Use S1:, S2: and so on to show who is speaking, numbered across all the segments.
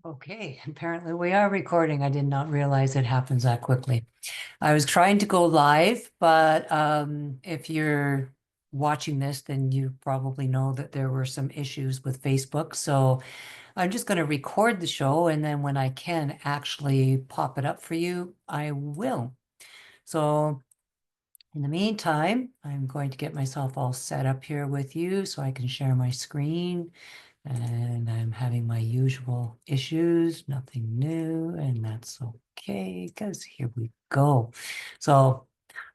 S1: Okay, apparently we are recording. I did not realize it happens that quickly. I was trying to go live, but if you're watching this, then you probably know that there were some issues with Facebook. So I'm just going to record the show, and then when I can actually pop it up for you, I will. So in the meantime, I'm going to get myself all set up here with you so I can share my screen. And I'm having my usual issues, nothing new, and that's okay, because here we go. So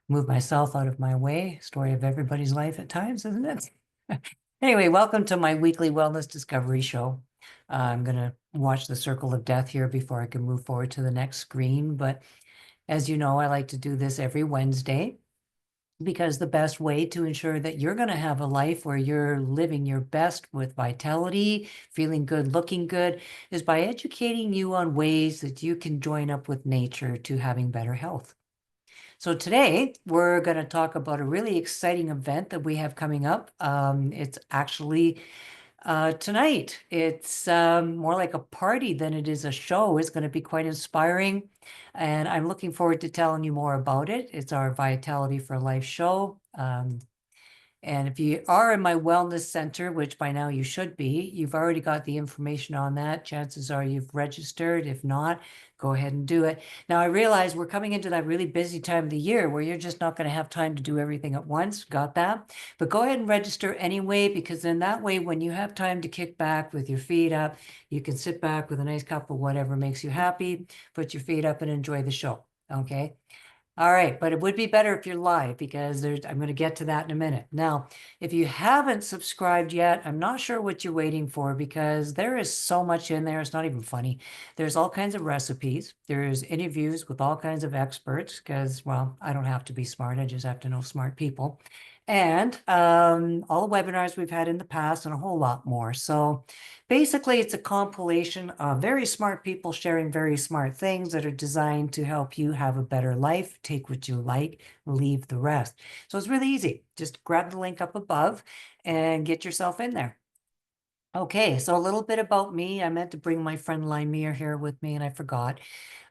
S1: move myself out of my way. Story of everybody's life at times, isn't it? Anyway, welcome to my weekly wellness discovery show. I'm going to watch the circle of death here before I can move forward to the next screen. But as you know, I like to do this every Wednesday, because the best way to ensure that you're going to have a life where you're living your best with vitality, feeling good, looking good, is by educating you on ways that you can join up with nature to having better health. So today we're going to talk about a really exciting event that we have coming up. It's actually tonight. It's more like a party than it is a show. It's going to be quite inspiring, and I'm looking forward to telling you more about it. It's our Vitality for Life show. And if you are in my wellness center, which by now you should be, you've already got the information on that. Chances are you've registered. If not, go ahead and do it. Now, I realize we're coming into that really busy time of the year where you're just not going to have time to do everything at once. Got that? But go ahead and register anyway, because then that way, when you have time to kick back with your feet up, you can sit back with a nice cup of whatever makes you happy, put your feet up and enjoy the show. Okay. All right, but it would be better if you're live, because I'm going to get to that in a minute. Now, if you haven't subscribed yet, I'm not sure what you're waiting for, because there is so much in there. It's not even funny. There's all kinds of recipes. There's interviews with all kinds of experts, because, well, I don't have to be smart. I just have to know smart people. And all the webinars we've had in the past and a whole lot more. So basically, it's a compilation of very smart people sharing very smart things that are designed to help you have a better life. Take what you like, leave the rest. So it's really easy. Just grab the link up above and get yourself in there. Okay, so a little bit about me. I meant to bring my friend Lymere here with me, and I forgot.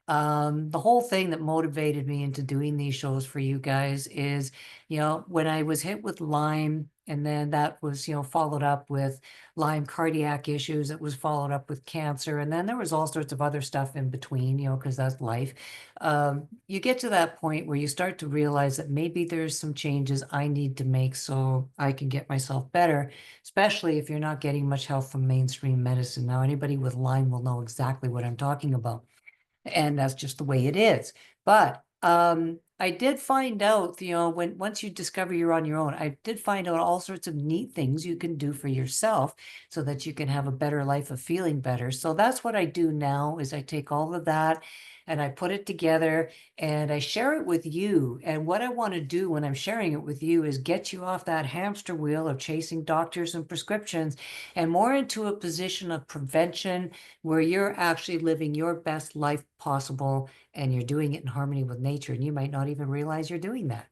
S1: The whole thing that motivated me into doing these shows for you guys is, when I was hit with Lyme, and then that was, followed up with Lyme cardiac issues, it was followed up with cancer, and then there was all sorts of other stuff in between, because that's life. You get to that point where you start to realize that maybe there's some changes I need to make so I can get myself better, especially if you're not getting much help from mainstream medicine. Now, anybody with Lyme will know exactly what I'm talking about, and that's just the way it is. But I did find out, once you discover you're on your own, I did find out all sorts of neat things you can do for yourself so that you can have a better life of feeling better. So that's what I do now, is I take all of that and I put it together and I share it with you. And what I want to do when I'm sharing it with you is get you off that hamster wheel of chasing doctors and prescriptions, and more into a position of prevention, where you're actually living your best life possible, and you're doing it in harmony with nature, and you might not even realize you're doing that.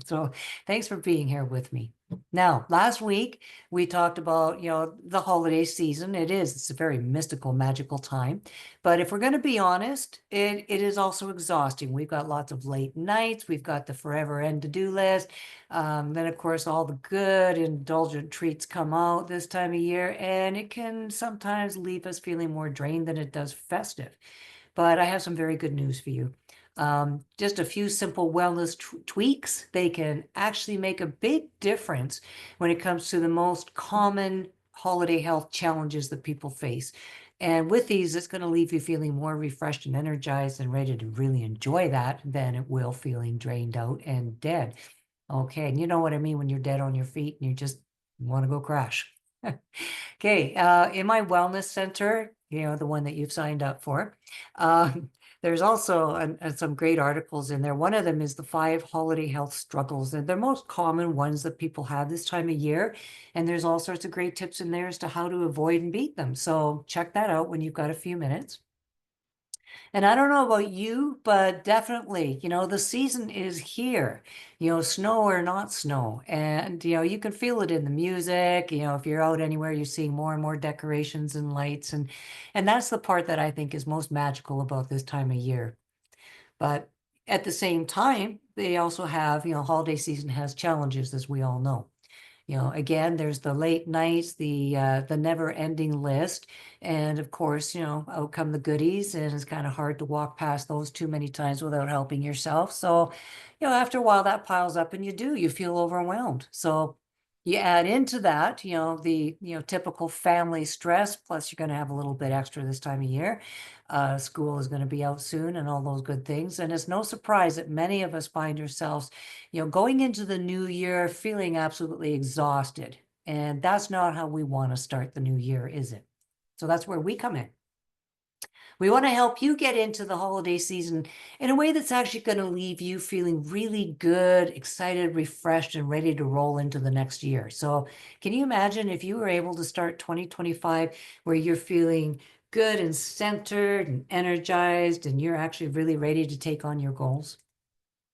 S1: So thanks for being here with me. Now, last week we talked about, the holiday season. It's a very mystical, magical time. But if we're going to be honest, it is also exhausting. We've got lots of late nights. We've got the forever end to-do list. Then, of course, all the good, indulgent treats come out this time of year, and it can sometimes leave us feeling more drained than it does festive. But I have some very good news for you. Just a few simple wellness tweaks, they can actually make a big difference when it comes to the most common holiday health challenges that people face. And with these, it's going to leave you feeling more refreshed and energized and ready to really enjoy that than it will feeling drained out and dead. Okay, and you know what I mean when you're dead on your feet and you just want to go crash. Okay, in my wellness center, the one that you've signed up for, there's also some great articles in there. One of them is the 5 holiday health struggles, and they're most common ones that people have this time of year. And there's all sorts of great tips in there as to how to avoid and beat them. So check that out when you've got a few minutes. And I don't know about you, but definitely, the season is here, snow or not snow. And, you can feel it in the music, if you're out anywhere, you're seeing more and more decorations and lights. And that's the part that I think is most magical about this time of year. But at the same time, they also have, holiday season has challenges, as we all know. Again, there's the late nights, the never-ending list, and of course, out come the goodies, and it's kind of hard to walk past those too many times without helping yourself. So, after a while that piles up and you feel overwhelmed. So you add into that, the, typical family stress, plus you're going to have a little bit extra this time of year. School is going to be out soon and all those good things. And it's no surprise that many of us find ourselves going into the new year feeling absolutely exhausted. And that's not how we want to start the new year, is it? So that's where we come in. We want to help you get into the holiday season in a way that's actually going to leave you feeling really good, excited, refreshed, and ready to roll into the next year. So can you imagine if you were able to start 2025 where you're feeling good and centered and energized, and you're actually really ready to take on your goals?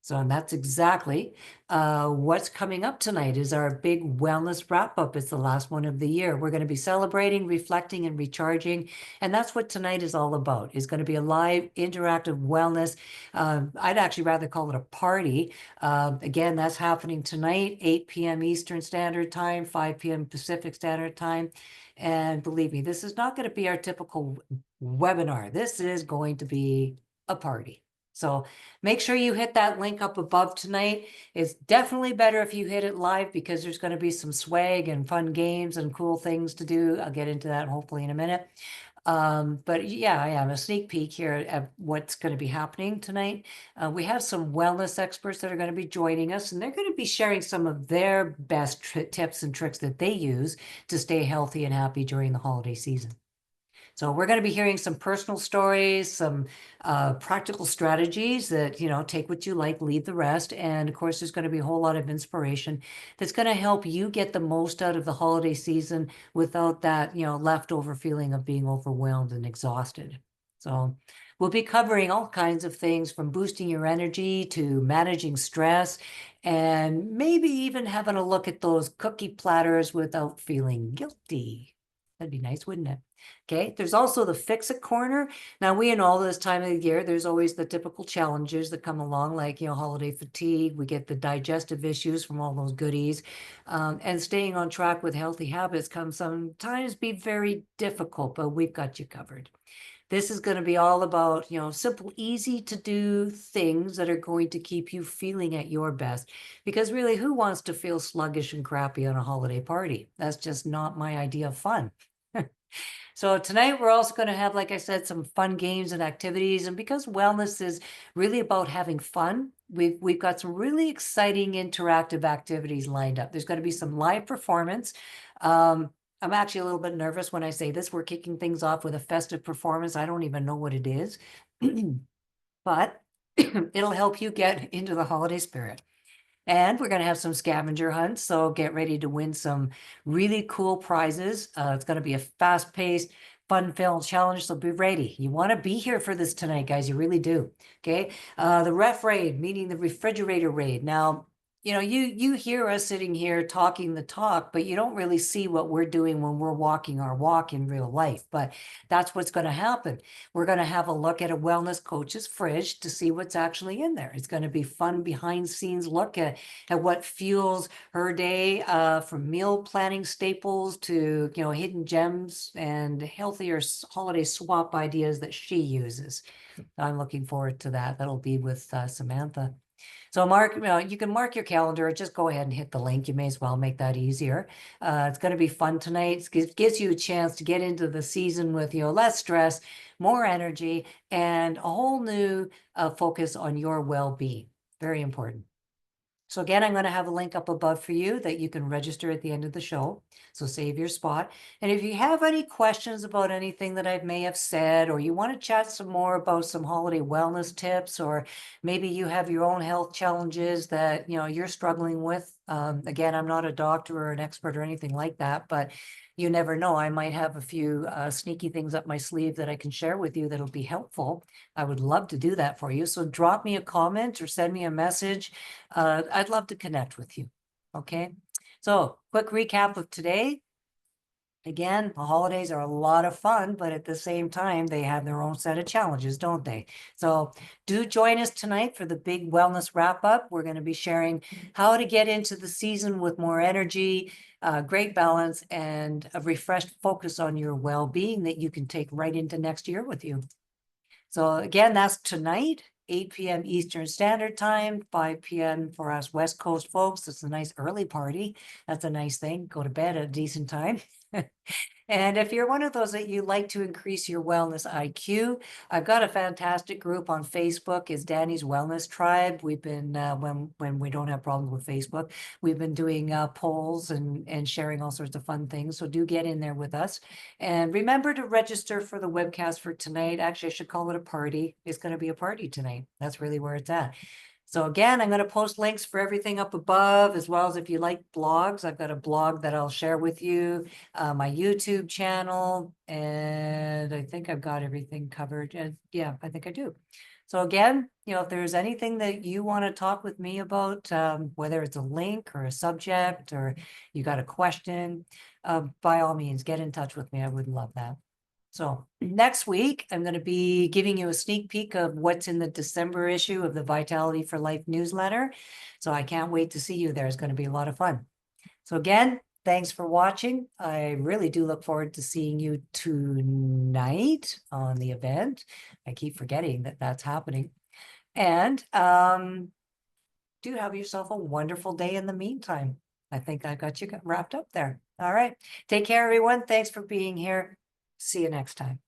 S1: So, and that's exactly what's coming up tonight is our big wellness wrap up. It's the last one of the year. We're going to be celebrating, reflecting, and recharging. And that's what tonight is all about. It's going to be a live, interactive wellness. I'd actually rather call it a party. Again, that's happening tonight, 8 p.m. Eastern Standard Time, 5 p.m. Pacific Standard Time. And believe me, this is not going to be our typical webinar. This is going to be a party. So make sure you hit that link up above tonight. It's definitely better if you hit it live because there's going to be some swag and fun games and cool things to do. I'll get into that hopefully in a minute. But yeah, I have a sneak peek here at what's going to be happening tonight. We have some wellness experts that are going to be joining us, and they're going to be sharing some of their best tips and tricks that they use to stay healthy and happy during the holiday season. So we're going to be hearing some personal stories, some practical strategies that, take what you like, leave the rest. And of course, there's going to be a whole lot of inspiration that's going to help you get the most out of the holiday season without that, leftover feeling of being overwhelmed and exhausted. So we'll be covering all kinds of things from boosting your energy to managing stress and maybe even having a look at those cookie platters without feeling guilty. That'd be nice, wouldn't it? Okay, there's also the Fix It Corner. Now, we in all this time of the year, there's always the typical challenges that come along, like, holiday fatigue. We get the digestive issues from all those goodies. And staying on track with healthy habits can sometimes be very difficult, but we've got you covered. This is going to be all about, simple, easy to do things that are going to keep you feeling at your best. Because really, who wants to feel sluggish and crappy on a holiday party? That's just not my idea of fun. So tonight we're also going to have, like I said, some fun games and activities. And because wellness is really about having fun, we've got some really exciting interactive activities lined up. There's going to be some live performance. I'm actually a little bit nervous when I say this. We're kicking things off with a festive performance. I don't even know what it is, but it'll help you get into the holiday spirit. And we're going to have some scavenger hunts, so get ready to win some really cool prizes. It's going to be a fast-paced, fun-filled challenge, so be ready. You want to be here for this tonight, guys. You really do. Okay. The ref raid, meaning the refrigerator raid. Now, you hear us sitting here talking the talk, but you don't really see what we're doing when we're walking our walk in real life. But that's what's going to happen. We're going to have a look at a wellness coach's fridge to see what's actually in there. It's going to be fun behind scenes look at what fuels her day, from meal planning staples to, hidden gems and healthier holiday swap ideas that she uses. I'm looking forward to that. That'll be with Samantha. So Mark, you can mark your calendar. Just go ahead and hit the link. You may as well make that easier. It's going to be fun tonight. It gives you a chance to get into the season with, less stress, more energy, and a whole new focus on your well-being. Very important. So again, I'm going to have a link up above for you that you can register at the end of the show. So save your spot. And if you have any questions about anything that I may have said, or you want to chat some more about some holiday wellness tips, or maybe you have your own health challenges that, you're struggling with, Again, I'm not a doctor or an expert or anything like that, but you never know. I might have a few sneaky things up my sleeve that I can share with you that'll be helpful. I would love to do that for you. So drop me a comment or send me a message. I'd love to connect with you. Okay. So quick recap of today. Again, the holidays are a lot of fun, but at the same time, they have their own set of challenges, don't they? So do join us tonight for the big wellness wrap up. We're going to be sharing how to get into the season with more energy, great balance, and a refreshed focus on your well-being that you can take right into next year with you. So again, that's tonight, 8 p.m. Eastern Standard Time, 5 p.m. for us West Coast folks. It's a nice early party. That's a nice thing. Go to bed at a decent time. And if you're one of those that you like to increase your wellness IQ, I've got a fantastic group on Facebook. It's Danny's Wellness Tribe. We've been when we don't have problems with Facebook, we've been doing polls and sharing all sorts of fun things. So do get in there with us, and remember to register for the webcast for tonight. Actually, I should call it a party. It's going to be a party tonight. That's really where it's at. So again, I'm going to post links for everything up above, as well as if you like blogs, I've got a blog that I'll share with you, my YouTube channel, and I think I've got everything covered. And yeah, I think I do. So again, if there's anything that you want to talk with me about, whether it's a link or a subject, or you got a question, by all means, get in touch with me. I would love that. So next week, I'm going to be giving you a sneak peek of what's in the December issue of the Vitality for Life newsletter. So I can't wait to see you there. It's going to be a lot of fun. So again, thanks for watching. I really do look forward to seeing you tonight on the event. I keep forgetting that that's happening. And do have yourself a wonderful day in the meantime. I think I got you wrapped up there. All right. Take care, everyone. Thanks for being here. See you next time.